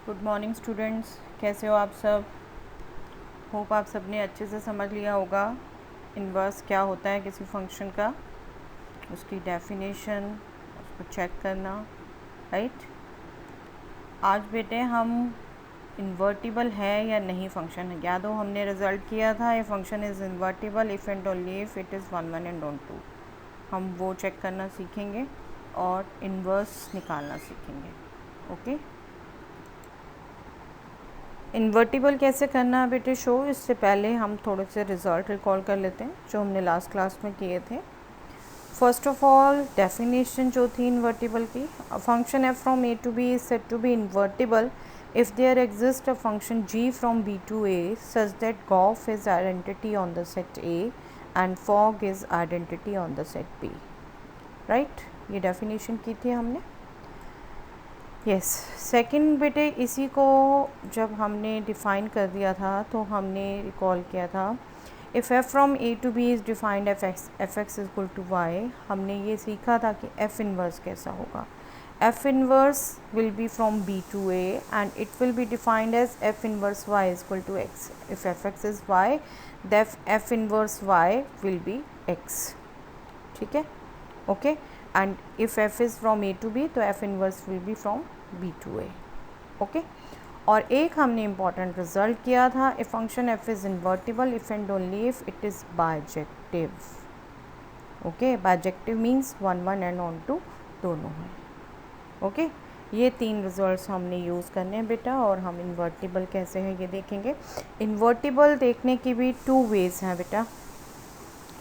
Good morning students, कैसे हो आप सब। होप आप सब ने अच्छे से समझ लिया होगा इन्वर्स क्या होता है किसी फंक्शन का, उसकी डेफिनेशन, उसको चेक करना, राइट। आज बेटे हम इन्वर्टिबल है या नहीं फंक्शन है, याद हो हमने रिज़ल्ट किया था ये function is invertible if and only if it is 1 1 and on 2। हम वो चेक करना सीखेंगे और इन्वर्स निकालना सीखेंगे। ओके, इन्वर्टिबल कैसे करना है बेटे शो, इससे पहले हम थोड़े से रिज़ल्ट रिकॉल कर लेते हैं जो हमने लास्ट क्लास में किए थे। फर्स्ट ऑफ ऑल डेफिनेशन जो थी इन्वर्टिबल की, a function f from A to B is said to be invertible if there exist a function g from B to A such that g o f is identity on the set A and f o g is identity on the set B. Right, ये definition की थी हमने। Yes, second बेटे इसी को जब हमने define कर दिया था तो हमने रिकॉल किया था, if f from A to B is defined f x is equal to y. हमने ये सीखा था कि एफ इनवर्स कैसा होगा। F inverse will be from B to A and it will be defined as f inverse y is equal to x. If f x is y that f inverse y will be x. ठीक है, okay. And if f is from A to B तो f inverse will be from B to A. Okay, और एक हमने important result किया था, a function f is invertible if and only if it is bijective. Okay, bijective means 1 1 and on 2 दोनों हैं। Okay, ये तीन रिजल्ट्स हमने यूज़ करने हैं बेटा, और हम इन्वर्टिबल कैसे हैं ये देखेंगे। इन्वर्टिबल देखने की भी 2 वेज़ हैं बेटा,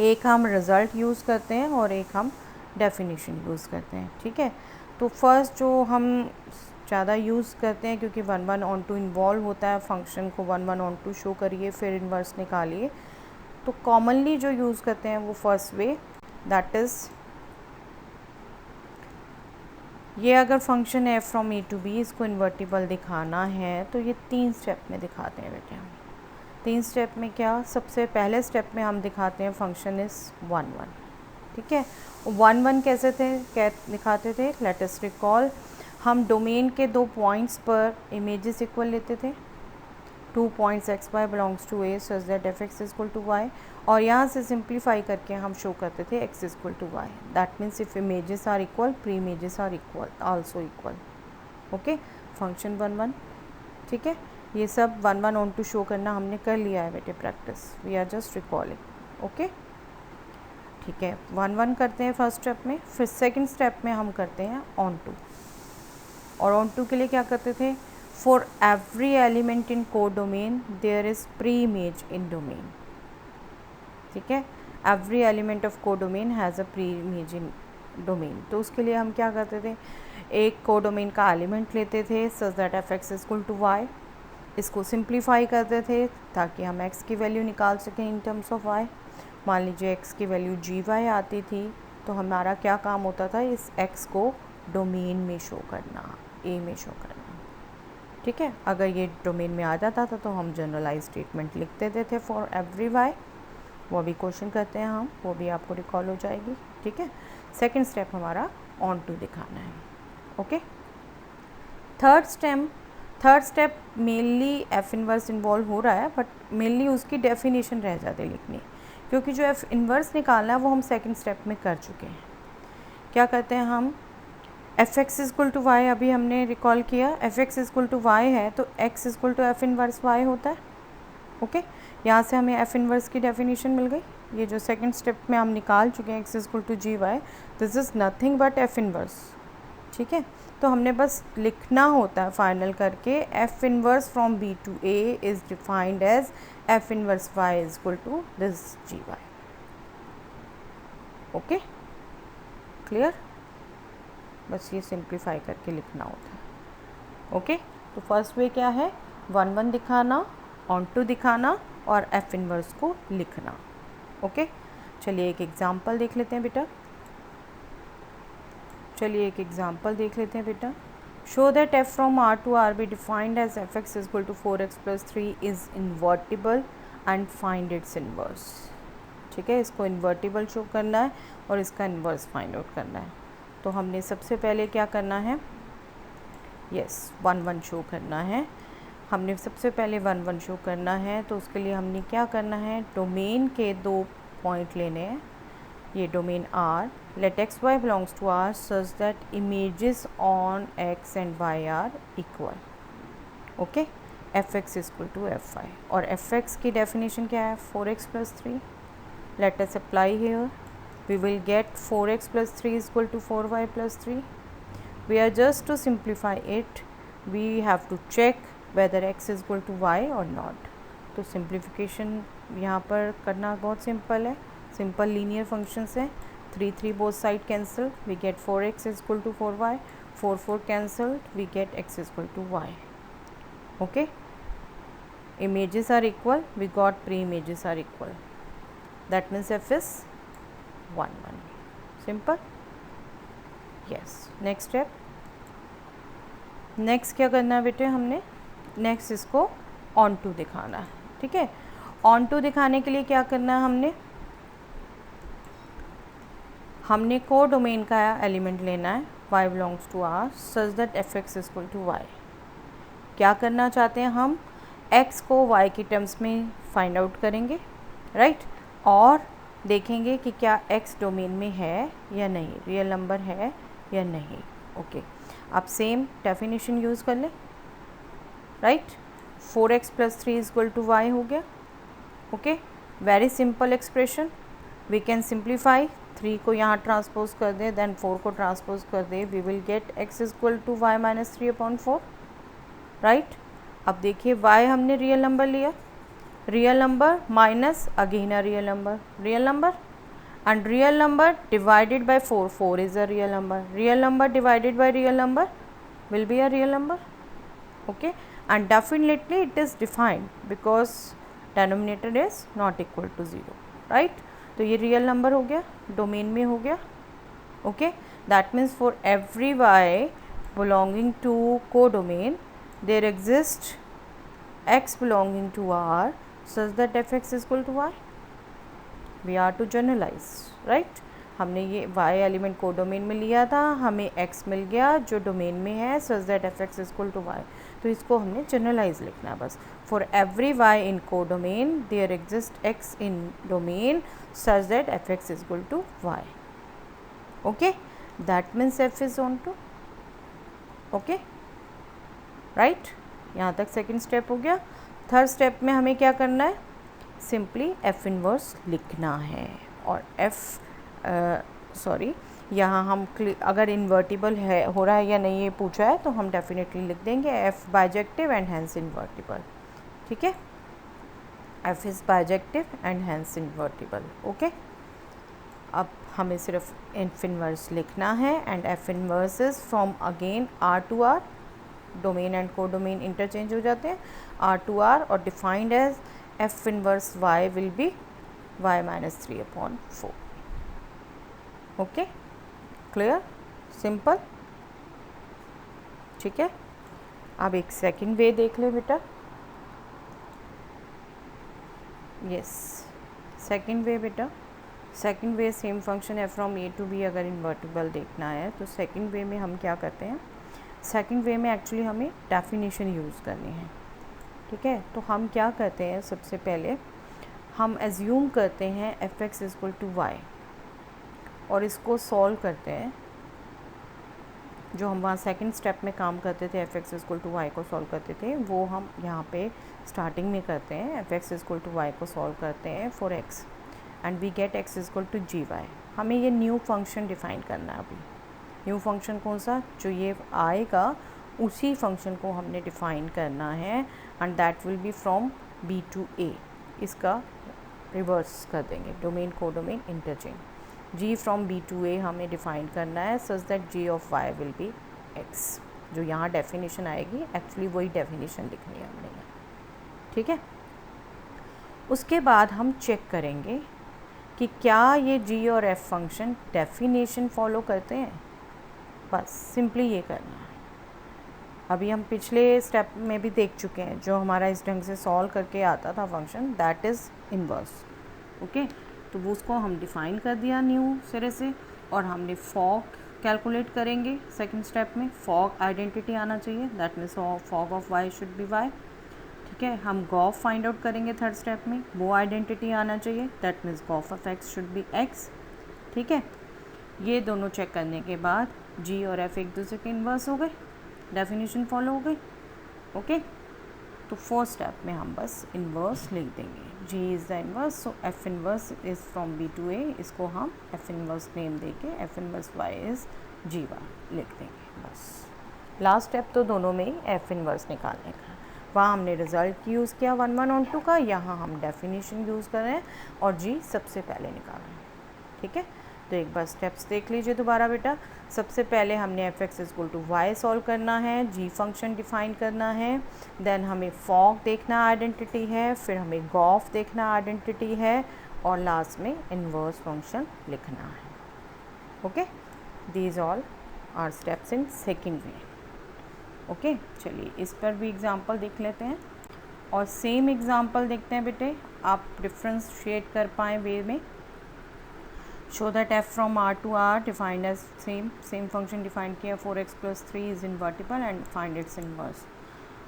एक हम रिज़ल्ट यूज़ करते हैं और एक हम डेफिनेशन यूज़ करते हैं। ठीक है, तो फर्स्ट जो हम ज़्यादा यूज़ करते हैं क्योंकि 1 1 ऑन 2 इन्वॉल्व होता है, फंक्शन को 1 1 ऑन 2 शो करिए फिर इन्वर्स निकालिए, तो कॉमनली जो यूज़ करते हैं वो फर्स्ट वे, दैट इज़ ये अगर फंक्शन है फ्रॉम ए टू बी, इसको इन्वर्टिबल दिखाना है तो ये 3 स्टेप में दिखाते हैं बेटे हम। 3 स्टेप में क्या, सबसे पहले स्टेप में हम दिखाते हैं फंक्शन इज़ 1 1। ठीक है, 1 1 कैसे थे, क्या दिखाते थे, लेट अस रिकॉल। हम डोमेन के 2 पॉइंट्स पर इमेजेस इक्वल लेते थे, 2 points x y belongs to A such that f x is equal to y, और यहाँ से सिंप्लीफाई करके हम शो करते थे x is equal to y. That means if images are equal pre images are equal also equal. Okay, function 1 1। ठीक है, ये सब 1 1 ऑन टू शो करना हमने कर लिया है बेटे, practice, we are just recalling. Okay, ठीक है, 1 1 करते हैं फर्स्ट स्टेप में, फिर सेकंड स्टेप में हम करते हैं ऑन टू। और ऑन टू के लिए क्या करते थे, for every element in codomain there is preimage in domain. ठीक है, every element of codomain has a preimage in domain. तो उसके लिए हम क्या करते थे, एक को डोमेन का एलिमेंट लेते थे such that f x is equal to y, इसको सिंप्लीफाई करते थे ताकि हम x की वैल्यू निकाल सकें इन टर्म्स ऑफ y। मान लीजिए x की वैल्यू जी वाई आती थी तो हमारा क्या काम होता था, इस x को डोमेन में शो करना, a में शो करना। ठीक है, अगर ये डोमेन में आ जाता था तो हम जनरलाइज स्टेटमेंट लिख देते थे फॉर एवरी y। वो भी क्वेश्चन करते हैं हम, वो भी आपको रिकॉल हो जाएगी। ठीक है, सेकेंड स्टेप हमारा ऑन टू दिखाना है। Okay, third step mainly F inverse involve हो रहा है, बट मेनली उसकी डेफिनेशन रह जाती है लिखनी, क्योंकि जो एफ इनवर्स निकालना है वो हम सेकंड स्टेप में कर चुके हैं। क्या करते हैं हम, f x is equal to y अभी हमने रिकॉल किया, f x is equal to y है तो x is equal to f inverse y होता है। ओके, यहाँ से हमें एफ इनवर्स की डेफिनेशन मिल गई। ये जो सेकेंड स्टेप में हम निकाल चुके हैं x is equal to g y, this is nothing but f inverse. ठीक है, तो हमने बस लिखना होता है फाइनल करके, f inverse from B to A is defined as f inverse y is equal to this g y. Okay, clear, बस ये सिंप्लीफाई करके लिखना होता है। ओके, तो फर्स्ट वे क्या है, 1 1 दिखाना, ऑन टू दिखाना और एफ इनवर्स को लिखना। ओके, चलिए एक एग्जांपल देख लेते हैं बेटा, show that f from R to R be defined as f x is equal to 4x + 3 is invertible and find its inverse. ठीक है, इसको इन्वर्टिबल शो करना है और इसका इन्वर्स फाइंड आउट करना है। तो हमने सबसे पहले क्या करना है, यस 1 1 शो करना है। हमने सबसे पहले 1 1 शो करना है, तो उसके लिए हमने क्या करना है, डोमेन के 2 पॉइंट लेने हैं। ये domain R, let x y belongs to R such that images on x and y are equal. Okay, f x equal to f y, और एफ एक्स की डेफिनेशन क्या है, 4x + 3। Let us apply here, we will get 4x + 3 is equal to 4y + 3. We are just to simplify it, we have to check whether x is equal to y or not. तो simplification यहाँ पर करना बहुत simple है, simple linear functions है। 3 3 both side cancel, we get 4x is equal to 4y, 4 4 cancelled, we get x is equal to y. Okay, images are equal, we got pre-images are equal, that means f is 1 1. Simple, yes. Next step, next क्या करना है बेटे, हमने next इसको on to दिखाना है। ठीक है, ऑन टू दिखाने के लिए क्या करना है, हमने को डोमेन का एलिमेंट लेना है, y belongs to R such that f x equal to y. क्या करना चाहते हैं हम, x को y की टर्म्स में फाइंड आउट करेंगे, राइट, और देखेंगे कि क्या x डोमेन में है या नहीं, रियल नंबर है या नहीं। ओके, अब सेम डेफिनेशन यूज़ कर लें, right, 4x + 3 is equal to y हो गया। Okay, very simple expression, we can simplify, 3 को यहाँ ट्रांसपोज कर दे, देन 4 को ट्रांसपोज कर दे, we will get x is equal to y - 3/4, right. अब देखिए y हमने रियल नंबर लिया, real number minus again a real number and real number divided by 4, 4 is a real number divided by real number will be a real number. Okay, and definitely it is defined because denominator is not equal to 0, right. तो ये real number हो गया, domain में हो गया। Okay, that means for every y belonging to codomain there exists x belonging to R such that f(x) is equal to y. We are to generalize, right. हमने ये y element को domain में लिया था, हमें x मिल गया जो domain में है such that f(x) is equal to y, तो इसको हमने जनरलाइज लिखना है बस। For every y in codomain there exists x in domain such that f(x) is equal to y. Okay, that means f is on to, okay, right. यहाँ तक second step हो गया। थर्ड स्टेप में हमें क्या करना है, सिंपली एफ इनवर्स लिखना है, और यहाँ हम अगर इन्वर्टिबल है हो रहा है या नहीं ये पूछा है तो हम डेफिनेटली लिख देंगे f bijective and hence invertible. ठीक है, f is bijective and hence invertible. Okay, अब हमें सिर्फ एफ इनवर्स लिखना है, and f inverse is from again R to R, domain and codomain interchange हो जाते हैं, R to R, और defined as f inverse y will be y - 3/4. Okay, clear, simple. ठीक है, अब एक सेकंड वे देख ले बेटा। यस, सेकंड वे बेटा, सेकंड वे सेम फंक्शन है फ्रॉम a to b, अगर इन्वर्टिबल देखना है तो सेकंड वे में हम क्या करते हैं, सेकंड वे में एक्चुअली हमें डेफिनेशन यूज़ करनी है। ठीक है, तो हम क्या करते हैं, सबसे पहले हम एज्यूम करते हैं f(x) is equal to y, और इसको सॉल्व करते हैं, जो हम वहाँ सेकंड स्टेप में काम करते थे f(x) is equal to y को सॉल्व करते थे, वो हम यहाँ पे स्टार्टिंग में करते हैं, f(x) is equal to y को सॉल्व करते हैं for x, and we get x is equal to gy। हमें ये न्यू फंक्शन डिफाइन करना है अभी। न्यू फंक्शन कौन सा, जो ये आएगा उसी फंक्शन को हमने डिफ़ाइन करना है, and that will be from b to a। इसका रिवर्स कर देंगे, डोमेन को domain interchange, g from b to a हमें डिफ़ाइन करना है such that g of y will be x। जो यहाँ डेफिनेशन आएगी एक्चुअली वही डेफिनेशन लिखनी है हमने यहाँ। ठीक है, उसके बाद हम चेक करेंगे कि क्या ये g और f फंक्शन डेफिनेशन फॉलो करते हैं, बस सिंपली ये करना है। अभी हम पिछले स्टेप में भी देख चुके हैं, जो हमारा इस ढंग से सॉल्व करके आता था function, that is inverse. Okay, तो वो उसको हम डिफ़ाइन कर दिया न्यू सिरे से, और हमने फॉर कैलकुलेट करेंगे सेकंड स्टेप में, फॉग आइडेंटिटी आना चाहिए, that means f o g of y should be y. ठीक है, हम गॉफ फाइंड आउट करेंगे थर्ड स्टेप में, वो आइडेंटिटी आना चाहिए, that means g o f of x should be x. ठीक है, ये दोनों चेक करने के बाद जी और एफ एक दूसरे के इन्वर्स हो गए, डेफिनेशन फॉलो हो गई। ओके, तो फोर्थ स्टेप में हम बस इन्वर्स लिख देंगे, g is the inverse, so f inverse is from B to A, इसको हम एफ इन्वर्स नेम देके f inverse y is g y लिख देंगे बस। लास्ट स्टेप तो दोनों में ही एफ इन्वर्स निकालने का, वहाँ हमने रिज़ल्ट यूज़ किया 1 1 और 2 का, यहाँ हम डेफिनेशन यूज़ कर रहे हैं और जी सबसे पहले निकाल रहे हैं। ठीक है, तो एक बार स्टेप्स देख लीजिए दोबारा बेटा। सबसे पहले हमने f x equal to y solve करना है, जी फंक्शन डिफाइन करना है, देन हमें फॉग देखना आइडेंटिटी है, फिर हमें गॉफ देखना आइडेंटिटी है, और लास्ट में इन्वर्स फंक्शन लिखना है। Okay, these all are steps in second way. Okay, चलिए इस पर भी एग्जाम्पल देख लेते हैं और सेम एग्जाम्पल देखते हैं बेटे, आप डिफ्रेंशिएट कर पाएँ वे में। Show that f from R to R defined as same function define किया 4x + 3 is invertible and find its inverse.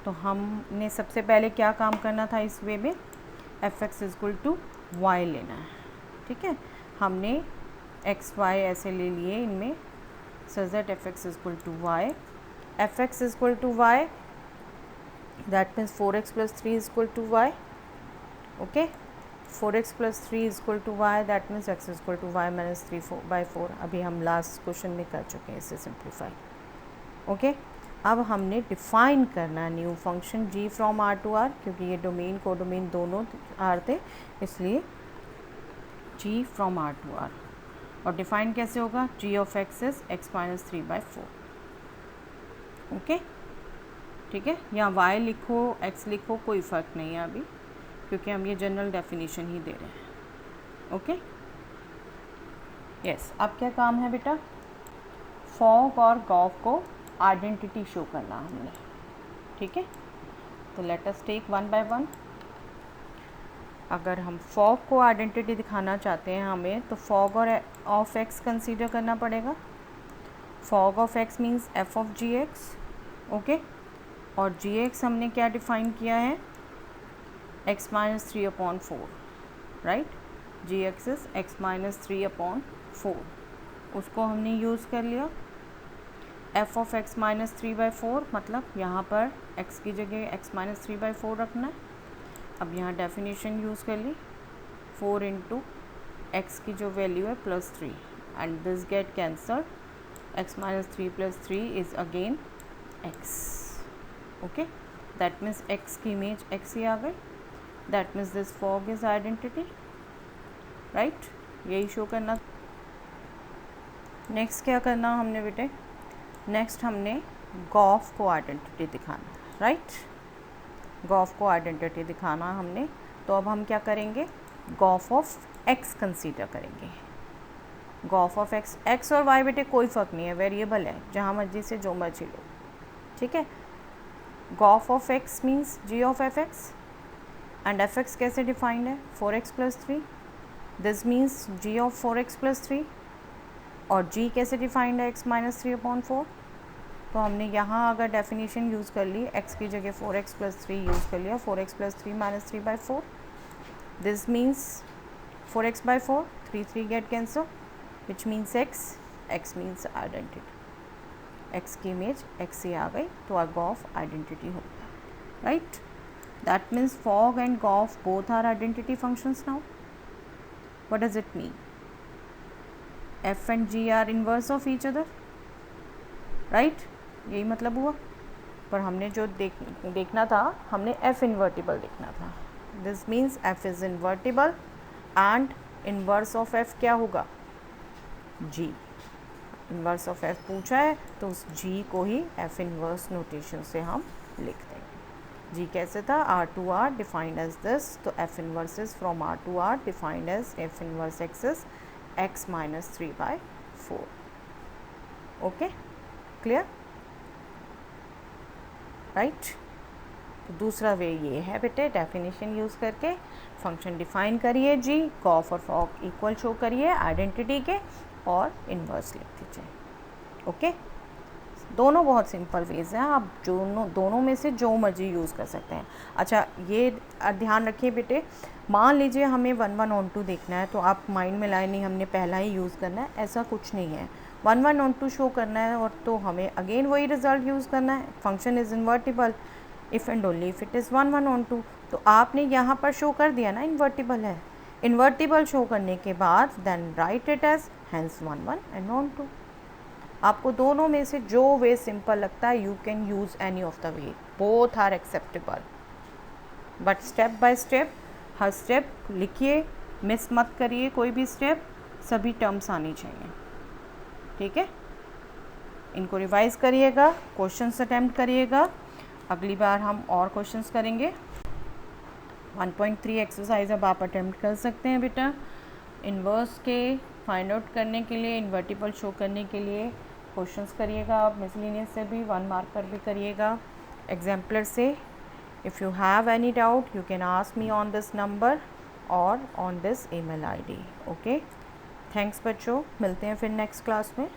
तो हमने सबसे पहले क्या काम करना था इस वे में, f x equal to y लेना है। ठीक है, हमने एक्स वाई ऐसे ले लिए इनमें, such that f x equal to y, f x equal to y, that means 4x + 3 equal to y. Okay, 4x + 3 equal to y, that means x equal to y minus 3/4। अभी हम last question में कर चुके हैं इसे simplify. Okay, अब हमने define करना new function g from r to r, क्योंकि ये डोमेन को डोमेन दोनों r थे, इसलिए g from r to r। और डिफाइन कैसे होगा, g of x is x minus 3/4। Okay, ठीक है, यहाँ y लिखो x लिखो कोई फ़र्क नहीं है अभी, क्योंकि हम ये जनरल डेफिनेशन ही दे रहे हैं। ओके, यस, अब क्या काम है बेटा, फॉग और गॉफ को आइडेंटिटी शो करना हमने। ठीक है, तो let us take one by one. अगर हम फॉग को आइडेंटिटी दिखाना चाहते हैं हमें, तो फॉग और ऑफ एक्स कंसीडर करना पड़ेगा। F o g of x means f of g x. Okay, और जी एक्स हमने क्या डिफाइन किया है, x minus 3/4, right, g x is x minus 3/4, उसको हमने यूज़ कर लिया। f ऑफ x माइनस 3/4 मतलब यहाँ पर x की जगह x माइनस 3/4 रखना है। अब यहाँ डेफिनेशन यूज़ कर ली, 4 इंटू एक्स की जो वैल्यू है +3 and this get cancelled, x minus 3 + 3 is again x। Okay, that means x की इमेज x ही आ गई, that means this fog is identity, right, यही शो करना। नेक्स्ट क्या करना हमने बेटे, नेक्स्ट हमने गॉफ को आइडेंटिटी दिखाना, राइट, गॉफ को आइडेंटिटी दिखाना हमने। तो अब हम क्या करेंगे, गॉफ ऑफ एक्स कंसीडर करेंगे। गॉफ ऑफ एक्स, एक्स और वाई बेटे कोई फ़र्क नहीं है, वेरिएबल है, जहाँ मर्जी से जो मर्जी लो। ठीक है, g o f of x means g of f x, and f x कैसे डिफाइंड है, 4x + 3, this means g of 4x + 3, और जी कैसे डिफाइंड है, x माइनस 3/4। तो हमने यहाँ अगर डेफिनेशन यूज़ कर ली, x की जगह 4x + 3 यूज़ कर लिया, 4x + 3 minus 3/4, this means 4x/4, 3 get cancel, which means x means identity, x की इमेज x से आ गई, तो आर गॉफ आइडेंटिटी हो गया, right. That means fog and gauge both are identity functions now. What does it mean? F and G are inverse of each other, right? यही मतलब हुआ। पर हमने जो देखना था, हमने F invertible देखना था। This means F is invertible and inverse of F क्या होगा, G। inverse of F पूछा है तो उस G को ही F inverse notation से हम लिख देंगे। जी कैसे था, R to R defined as this, तो F inverse is from R to R defined as F inverse x is x minus 3/4। Okay, clear, right. तो दूसरा वे ये है बेटे, डेफिनेशन यूज़ करके फंक्शन डिफाइन करिए, जी गॉफ और फॉग इक्वल शो करिए आइडेंटिटी के, और इन्वर्स लिख दीजिए। ओके, दोनों बहुत सिंपल वेज हैं, आप दोनों में से जो मर्जी यूज़ कर सकते हैं। अच्छा, ये ध्यान रखिए बेटे, मान लीजिए हमें 1 1 ऑन 2 देखना है, तो आप माइंड में लाए नहीं हमने पहला ही यूज़ करना है, ऐसा कुछ नहीं है। 1 1 ऑन 2 शो करना है और तो हमें अगेन वही रिज़ल्ट यूज़ करना है। Function is invertible if and only if it is 1 1 on 2। तो आपने यहाँ पर शो कर दिया ना इन्वर्टिबल है, इन्वर्टिबल शो करने के बाद then write it as hence 1 1 and on 2। आपको दोनों में से जो वे सिंपल लगता है you can use any of the way, both are acceptable, but step by step हर स्टेप लिखिए, मिस मत करिए कोई भी स्टेप, सभी टर्म्स आनी चाहिए, ठीक है। इनको रिवाइज करिएगा, क्वेश्चंस अटेम्प्ट करिएगा, अगली बार हम और क्वेश्चंस करेंगे। 1.3 एक्सरसाइज अब आप अटेम्प्ट कर सकते हैं बेटा। इन्वर्स के फाइंड आउट करने के लिए, इन्वर्टिबल शो करने के लिए क्वेश्चंस करिएगा आप, मिसलिनियस से भी 1 मार्क पर भी करिएगा, एग्जाम्पलर से। If you have any doubt you can ask me on this number और on this email ID. Okay, thanks बच्चों, मिलते हैं फिर नेक्स्ट क्लास में।